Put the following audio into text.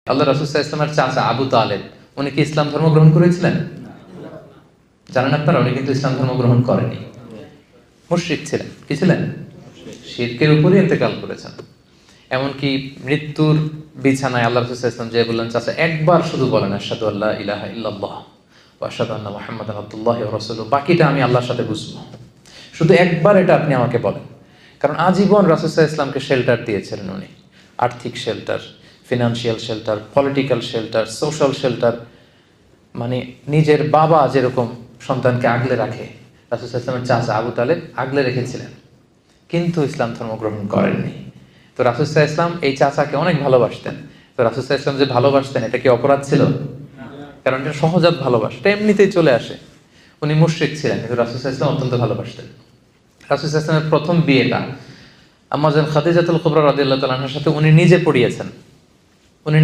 আল্লাহ রাসূল সাল্লাল্লাহু আলাইহি ওয়াসাল্লামের চাচা আবু তালেব উনি কি ইসলাম ধর্ম গ্রহণ করেছিলেন? জানেন আপনারা, উনি কিন্তু ইসলাম ধর্ম গ্রহণ করেনি, মুশরিক ছিলেন। কি ছিলেন? শিরকের উপরই ইন্তেকাল করেছেন। এমনকি মৃত্যুর বিছানায় আল্লাহ রাসূল সাল্লাল্লাহু আলাইহি ওয়াসাল্লাম যে বললেন, চাচা একবার শুধু বলেন আশহাদু আল্লা ইলাহা ইল্লাল্লাহ ওয়া আশহাদু আন্না মুহাম্মাদান আবদুল্লাহি ওয়া রাসূলুহু, বাকিটা আমি আল্লাহর সাথে বুঝবো, শুধু একবার এটা আপনি আমাকে বলেন। কারণ আজীবন রাসূল সাল্লাল্লাহু আলাইহি ওয়াসাল্লামকে শেল্টার দিয়েছিলেন উনি, আর্থিক shelter, financial shelter, political shelter, social shelter. মানে নিজের বাবা যেরকম সন্তানকে আগলে রাখে, রাসূল সাল্লাল্লাহু আলাইহি ওয়াসাল্লামের চাচা আবু তালেব আগলে রেখেছিলেন, কিন্তু ইসলাম ধর্ম গ্রহণ করেননি। তো রাসূল সাল্লাল্লাহু আলাইহি ওয়াসাল্লাম এই চাচাকে অনেক ভালোবাসতেন। তো রাসূল সাল্লাল্লাহু আলাইহি ওয়াসাল্লাম যে ভালোবাসতেন, এটা কি অপরাধ ছিল? কারণ এটা সহজাত ভালোবাসা, এটা এমনিতেই চলে আসে। উনি মুশরিক ছিলেন, কিন্তু রাসূল সাল্লাল্লাহু আলাইহি ওয়াসাল্লাম অত্যন্ত ভালোবাসতেন। রাসূল সাল্লাল্লাহু আলাইহি ওয়াসাল্লামের প্রথম বিয়েটা আম্মা জান খাদিজাতুল কুবরা রাদিয়াল্লাহু তাআলা আনহার সাথে উনি নিজে পড়িয়েছেন।